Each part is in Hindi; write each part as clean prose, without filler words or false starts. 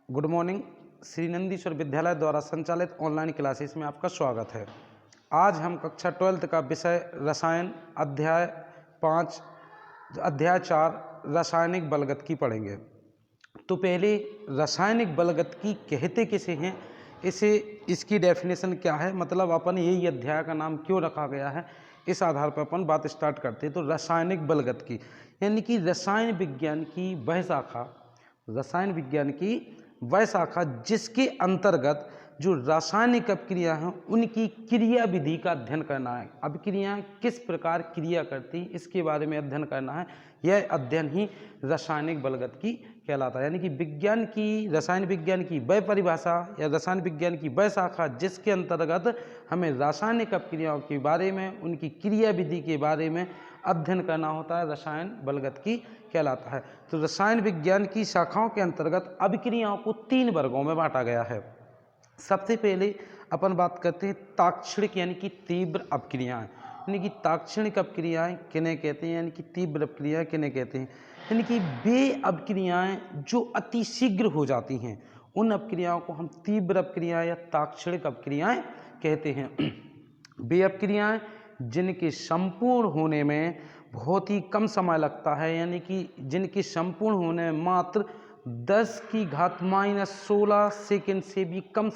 Good morning. श्री नंदीश्वर विद्यालय द्वारा संचालित ऑनलाइन क्लासेस में आपका स्वागत है। आज हम कक्षा 12 का विषय रसायन अध्याय 4 रासायनिक बलगतकी पढ़ेंगे। तो पहले रासायनिक बलगतकी कहते किसे हैं, इसकी डेफिनेशन क्या है, मतलब अपन यही अध्याय का नाम क्यों रखा गया है, इस आधार पर अपन बात स्टार्ट करते हैं। तो रासायनिक बलगतकी यानी कि रसायन विज्ञान की वह शाखा जिसके अंतर्गत जो रासायनिक अपक्रिया हैं उनकी क्रिया विधि का अध्ययन करना है। अभिक्रियाएं किस प्रकार क्रिया करती हैं इसके बारे में अध्ययन करना है। यह अध्ययन ही रासायनिक बलगतकी कहलाता है। यानी कि रसायन विज्ञान की वह परिभाषा या रसायन विज्ञान की वह शाखा जिसके अंतर्गत हमें रासायनिक अपक्रियाओं के बारे में, उनकी क्रिया विधि के बारे में अध्ययन करना होता है, रसायन बलगतकी कहलाता है। तो रसायन विज्ञान की शाखाओं के अंतर्गत अभिक्रियाओं को 3 वर्गों में बांटा गया है। सबसे पहले अपन बात करते हैं ताक्षणिक यानी कि तीव्र अपक्रियाएं। यानी कि ताक्षणिक अपक्रियाएं किन्हें कहते हैं, यानी कि तीव्र अपक्रियाएं किन्हें कहते हैं। यानी कि वे अपक्रियाएं जो अति शीघ्र हो जाती हैं उन अपक्रियाओं को हम तीव्र अपक्रियाएं या ताक्षणिक अपक्रियाएं कहते हैं। वे अपक्रियाएं जिनके संपूर्ण होने में बहुत ही कम समय लगता है, यानी कि जिनके संपूर्ण होने में मात्र 10⁻⁻16 सेकेंड से भी कम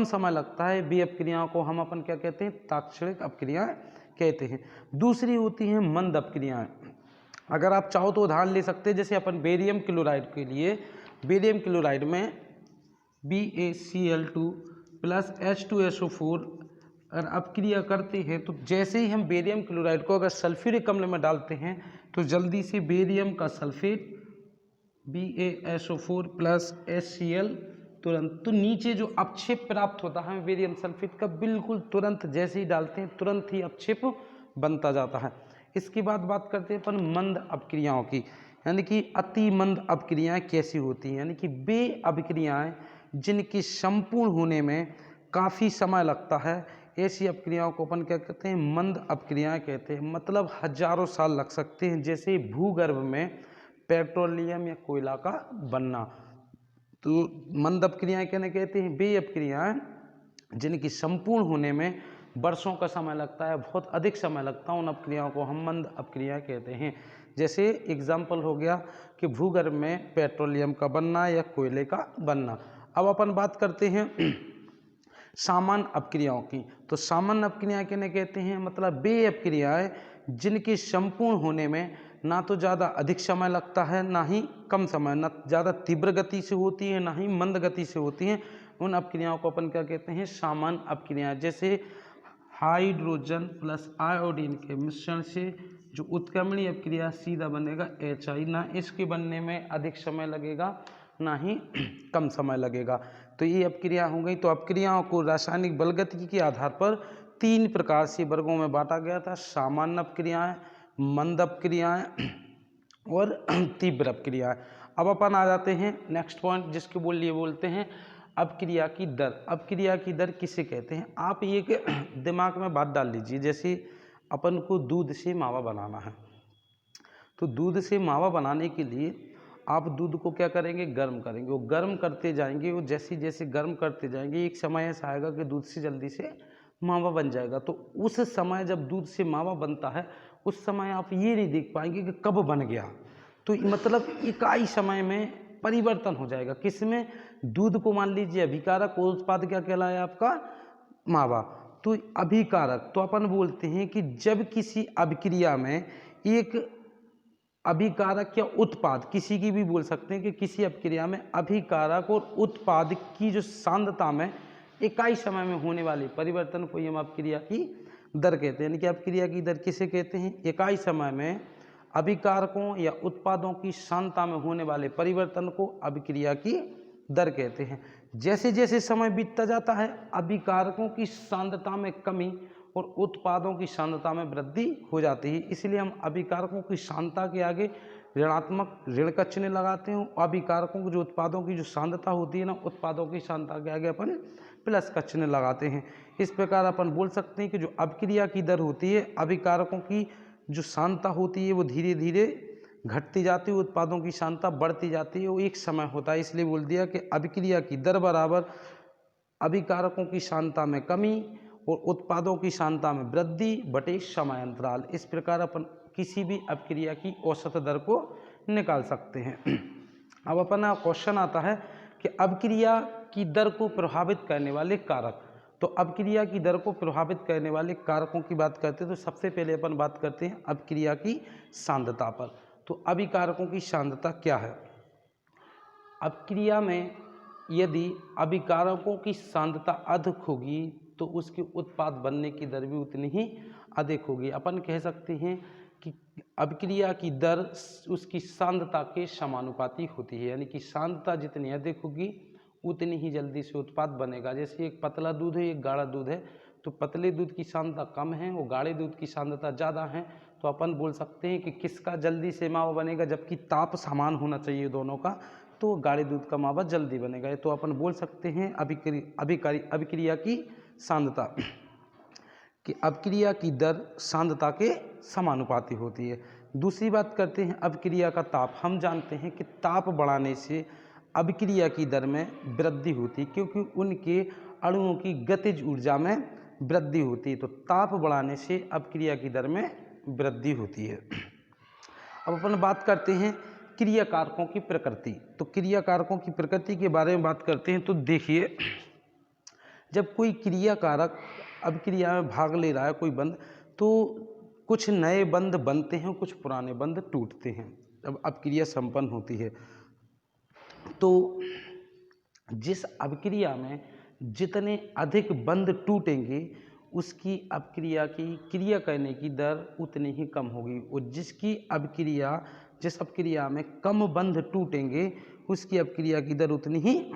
समय लगता है, वे अपक्रियाओं को हम अपन क्या कहते हैं, ताक्षणिक अपक्रियाएं कहते हैं। दूसरी होती हैं मंद अपक्रियाएं। अगर आप चाहो तो उदाहरण ले सकते हैं, जैसे अपन बेरियम क्लोराइड के लिए, बेरियम क्लोराइड में BaCl2 प्लस H2SO4 अगर अपक्रिया करते हैं तो जैसे ही हम बेरियम क्लोराइड को अगर सल्फ्यूरिक अम्ल में डालते हैं तो जल्दी से बेरियम का सल्फेट BaSO4 प्लस HCl तुरंत, तो नीचे जो अपक्षेप प्राप्त होता है बेरियम सल्फेट का, बिल्कुल तुरंत जैसे ही डालते हैं तुरंत ही अपक्षेप बनता जाता है। इसके बाद बात करते हैं अपन मंद अपक्रियाओं की। यानी कि अति मंद अपक्रियाएं कैसी होती हैं, यानी कि वे अपक्रियाएं जिनके संपूर्ण होने में काफ़ी समय लगता है, ऐसी अपक्रियाओं को अपन क्या कहते हैं, मंद अपक्रियाएं कहते हैं। मतलब हजारों साल लग सकते हैं, जैसे भूगर्भ में पेट्रोलियम या कोयला का बनना। तो मंद अपक्रियाएं कहने कहते हैं वे अपक्रियाएं जिनकी संपूर्ण होने में वर्षों का समय लगता है, बहुत अधिक समय लगता है, उन अपक्रियाओं को हम मंद अपक्रियाएं कहते हैं। जैसे एग्जाम्पल हो गया कि भूगर्भ में पेट्रोलियम का बनना या कोयले का बनना। अब अपन बात करते हैं सामान्य अपक्रियाओं की। तो सामान्य अपक्रियाएं किन्हें कहते हैं, मतलब वे अपक्रियाएं जिनके संपूर्ण होने में ना तो ज़्यादा अधिक समय लगता है ना ही कम समय, ना ज़्यादा तीव्र गति से होती है ना ही मंद गति से होती हैं, उन अपक्रियाओं को अपन क्या कहते हैं, सामान्य अपक्रियाएं। जैसे हाइड्रोजन प्लस आयोडीन के मिश्रण से जो उत्क्रमणीय अपक्रिया सीधा बनेगा HI, ना इसके बनने में अधिक समय लगेगा ना ही कम समय लगेगा। तो ये अपक्रिया हो गई। तो अपक्रियाओं को रासायनिक बलगतकी के आधार पर 3 प्रकार से वर्गों में बांटा गया था, सामान्य अपक्रियाएं, मंद अपक्रियाएं और तीव्र अपक्रियाएं। अब अपन आ जाते हैं नेक्स्ट पॉइंट, जिसके बोलते हैं अपक्रिया की दर। अपक्रिया की दर किसे कहते हैं, आप एक दिमाग में बात डाल लीजिए। जैसे अपन को दूध से मावा बनाना है, तो दूध से मावा बनाने के लिए आप दूध को क्या करेंगे, गर्म करेंगे। वो गर्म करते जाएंगे, वो जैसे जैसे गर्म करते जाएंगे एक समय ऐसा आएगा कि दूध से जल्दी से मावा बन जाएगा। तो उस समय जब दूध से मावा बनता है उस समय आप ये नहीं देख पाएंगे कि कब बन गया। तो मतलब इकाई समय में परिवर्तन हो जाएगा। किसमें, दूध को मान लीजिए अभिकारक, और उत्पाद क्या कहलाया आपका, मावा। तो अभिकारक, तो अपन बोलते हैं कि जब किसी अभिक्रिया में एक अभिकारक या उत्पाद, किसी की भी बोल सकते हैं कि किसी अपक्रिया में अभिकारक और उत्पाद की जो सांद्रता में इकाई समय में होने वाले परिवर्तन को हम अपक्रिया की दर कहते हैं। यानी कि अपक्रिया की दर किसे कहते हैं, इकाई समय में अभिकारकों या उत्पादों की सांद्रता में होने वाले परिवर्तन को अपक्रिया की दर कहते हैं। जैसे जैसे समय बीतता जाता है अभिकारकों की सांद्रता में कमी और उत्पादों की सांद्रता में वृद्धि हो जाती है। इसलिए हम अभिकारकों की सांद्रता के आगे ऋणात्मक ऋण का चिन्ह लगाते हैं। अभिकारकों की जो उत्पादों की जो सांद्रता होती है ना, उत्पादों की सांद्रता के आगे अपन प्लस का चिन्ह लगाते हैं। इस प्रकार अपन बोल सकते हैं कि जो अपक्रिया की दर होती है, अभिकारकों की जो सांद्रता होती है वो धीरे धीरे घटती जाती है, उत्पादों की सांद्रता बढ़ती जाती है, वो एक समय होता है। इसलिए बोल दिया कि अभिक्रिया की दर बराबर अभिकारकों की सांद्रता में कमी और उत्पादों की सांद्रता में वृद्धि बटे समय अंतराल। इस प्रकार अपन किसी भी अभिक्रिया की औसत दर को निकाल सकते हैं। अब अपना क्वेश्चन आता है कि अभिक्रिया की दर को प्रभावित करने वाले कारक। तो अभिक्रिया की दर को प्रभावित करने वाले कारकों की बात करते हैं तो सबसे पहले अपन बात करते हैं अभिक्रिया की सांद्रता पर। तो अभिकारकों की सांद्रता क्या है? अभिक्रिया में यदि अभिकारकों की सांद्रता अधिक होगी तो उसके उत्पाद बनने की दर भी उतनी ही अधिक होगी। अपन कह सकते हैं कि अभिक्रिया की दर उसकी सांद्रता के समानुपाती होती है, यानी कि सांद्रता जितनी अधिक होगी उतनी ही जल्दी से उत्पाद बनेगा। जैसे एक पतला दूध है, एक गाढ़ा दूध है, तो पतले दूध की सांद्रता कम है और गाढ़े दूध की सांद्रता ज़्यादा है, तो अपन बोल सकते हैं कि किसका जल्दी से मावा बनेगा, जबकि ताप समान होना चाहिए दोनों का, तो गाढ़े दूध का मावा जल्दी बनेगा। तो अपन बोल सकते हैं अभिक्रिया की सांद्रता कि अभिक्रिया की दर सांद्रता के समानुपाती होती है। दूसरी बात करते हैं अभिक्रिया का ताप। हम जानते हैं कि ताप बढ़ाने से अभिक्रिया की दर में वृद्धि होती है, क्योंकि उनके अणुओं की गतिज ऊर्जा में वृद्धि होती है। तो ताप बढ़ाने से अभिक्रिया की दर में वृद्धि होती है। अब अपन बात करते हैं क्रिया कारकों की प्रकृति। तो क्रिया कारकों की प्रकृति के बारे में बात करते हैं तो देखिए, जब कोई क्रिया कारक अभिक्रिया में भाग ले रहा है कोई बंध, तो कुछ नए बंध बनते हैं, कुछ पुराने बंध टूटते हैं जब अभिक्रिया संपन्न होती है। तो जिस अभिक्रिया में जितने अधिक बंध टूटेंगे उसकी अभिक्रिया की क्रिया करने की दर उतनी ही कम होगी, और जिस अभिक्रिया में कम बंध टूटेंगे उसकी अभिक्रिया की दर उतनी ही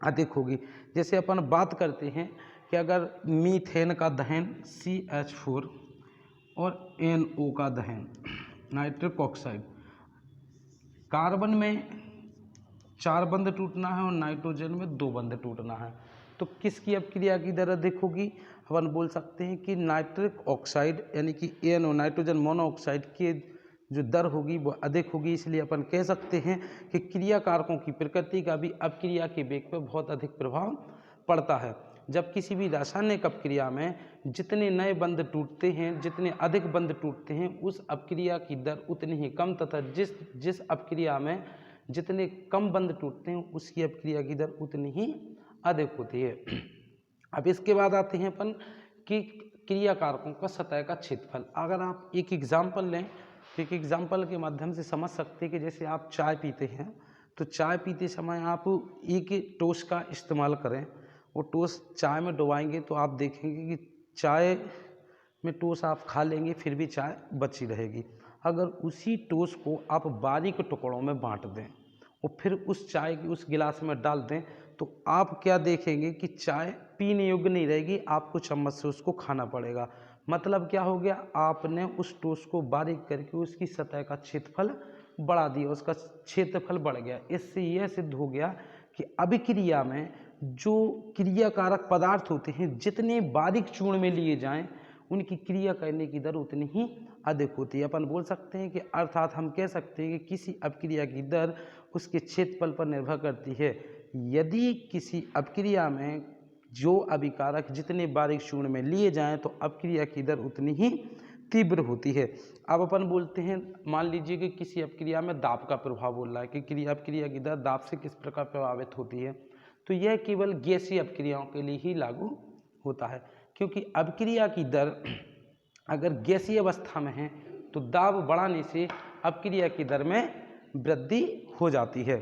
अधिक होगी। जैसे अपन बात करते हैं कि अगर मीथेन का दहन CH4 और NO का दहन नाइट्रिक ऑक्साइड, कार्बन में 4 बंध टूटना है और नाइट्रोजन में 2 बंध टूटना है, तो किसकी अभिक्रिया की दर अधिक होगी? अपन बोल सकते हैं कि नाइट्रिक ऑक्साइड यानी कि NO नाइट्रोजन मोनोऑक्साइड की जो दर होगी वो अधिक होगी। इसलिए अपन कह सकते हैं कि क्रिया कारकों की प्रकृति का भी अभिक्रिया के वेग पर बहुत अधिक प्रभाव पड़ता है। जब किसी भी रासायनिक अभिक्रिया में जितने नए बंध टूटते हैं, जितने अधिक बंध टूटते हैं, उस अभिक्रिया की दर उतनी ही कम, तथा जिस अभिक्रिया में जितने कम बंध टूटते हैं उसकी अभिक्रिया की दर उतनी ही अधिक होती है। अब इसके बाद आते हैं अपन कि क्रिया कारकों का सतह का क्षेत्रफल। अगर आप एक एग्जाम्पल लें तो एक एग्जाम्पल के माध्यम से समझ सकते हैं कि जैसे आप चाय पीते हैं, तो चाय पीते समय आप एक टोस का इस्तेमाल करें, वो टोस चाय में डुबाएंगे तो आप देखेंगे कि चाय में टोस आप खा लेंगे फिर भी चाय बची रहेगी। अगर उसी टोस को आप बारीक टुकड़ों में बांट दें और फिर उस चाय की उस गिलास में डाल दें, तो आप क्या देखेंगे कि चाय पीने योग्य नहीं रहेगी, आपको चम्मच से उसको खाना पड़ेगा। मतलब क्या हो गया, आपने उस टोस को बारीक करके उसकी सतह का क्षेत्रफल बढ़ा दिया, उसका क्षेत्रफल बढ़ गया। इससे यह सिद्ध हो गया कि अभिक्रिया में जो क्रिया कारक पदार्थ होते हैं जितने बारीक चूर्ण में लिए जाएं उनकी क्रिया करने की दर उतनी ही अधिक होती है। अपन बोल सकते हैं कि अर्थात हम कह सकते हैं कि किसी अभिक्रिया की दर उसके क्षेत्रफल पर निर्भर करती है। यदि किसी अभिक्रिया में जो अभिकारक जितने बारीक चूर्ण में लिए जाएं तो अभिक्रिया की दर उतनी ही तीव्र होती है। अब अपन बोलते हैं, मान लीजिए कि किसी अभिक्रिया में दाब का प्रभाव बोल रहा है कि अभिक्रिया की दर दाब से किस प्रकार प्रभावित होती है, तो यह केवल गैसीय अभिक्रियाओं के लिए ही लागू होता है, क्योंकि अभिक्रिया की दर अगर गैसीय अवस्था में है तो दाब बढ़ाने से अभिक्रिया की दर में वृद्धि हो जाती है।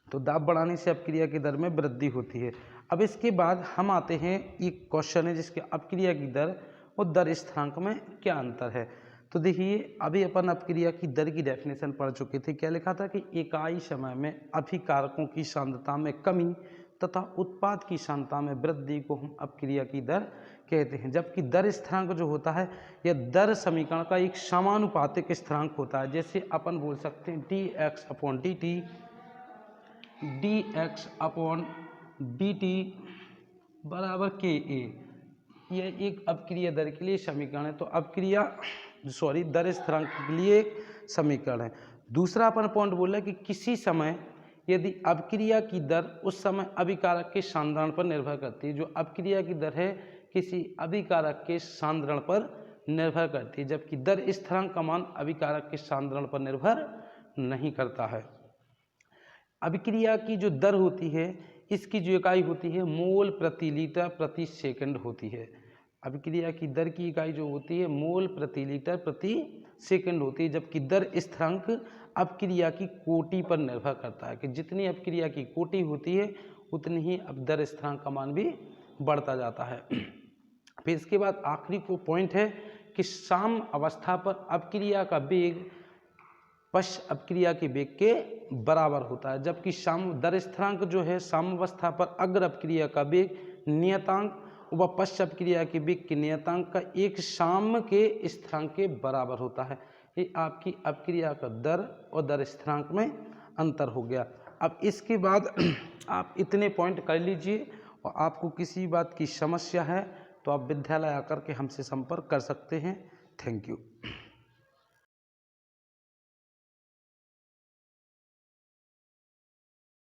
तो दाब बढ़ाने से अभिक्रिया की दर में वृद्धि होती है। अब इसके बाद हम आते हैं, एक क्वेश्चन है जिसके अभिक्रिया की दर और दर स्थिरांक में क्या अंतर है। तो देखिए, अभी अपन अभिक्रिया की दर की डेफिनेशन पढ़ चुके थे। क्या लिखा था कि इकाई समय में अभिकारकों की सांद्रता में कमी तथा उत्पाद की सांद्रता में वृद्धि को हम अभिक्रिया की दर कहते हैं। जबकि दर स्थिरांक जो होता है यह दर समीकरण का एक समानुपातिक स्थिरांक होता है। जैसे अपन बोल सकते हैं dx/dt बराबर KA, यह एक अभिक्रिया दर के लिए समीकरण है। तो दर स्थिरांक के लिए समीकरण है। दूसरा अपन पॉइंट बोला कि किसी समय यदि अपक्रिया की दर उस समय अभिकारक के सांद्रण पर निर्भर करती है। जो अपक्रिया की दर है किसी अभिकारक के सांद्रण पर निर्भर करती है, जबकि दर स्थिरांक का मान अभिकारक के सांद्रण पर निर्भर नहीं करता है। अभिक्रिया की जो दर होती है इसकी जो इकाई होती है मोल प्रति लीटर प्रति सेकंड होती है। अभिक्रिया की दर की इकाई जो होती है मोल प्रति लीटर प्रति सेकंड होती है, जबकि दर स्थिरांक अपक्रिया की कोटि पर निर्भर करता है कि जितनी अपक्रिया की कोटि होती है उतनी ही अब दर स्थिरांक का मान भी बढ़ता जाता है। फिर इसके बाद आखिरी को पॉइंट है कि साम्य अवस्था पर अपक्रिया का वेग पश्च अपक्रिया के वेग के बराबर होता है, जबकि दर स्थिरांक जो है साम्यावस्था पर अग्र अपक्रिया का वेग नियतांक व पश्च अपक्रिया के वेग के नियतांक का एक साम्य के स्थिरांक के बराबर होता है। ये आपकी अपक्रिया का दर और दर स्थिरांक में अंतर हो गया। अब इसके बाद आप इतने पॉइंट कर लीजिए और आपको किसी बात की समस्या है तो आप विद्यालय आकर के हमसे संपर्क कर सकते हैं। Thank you.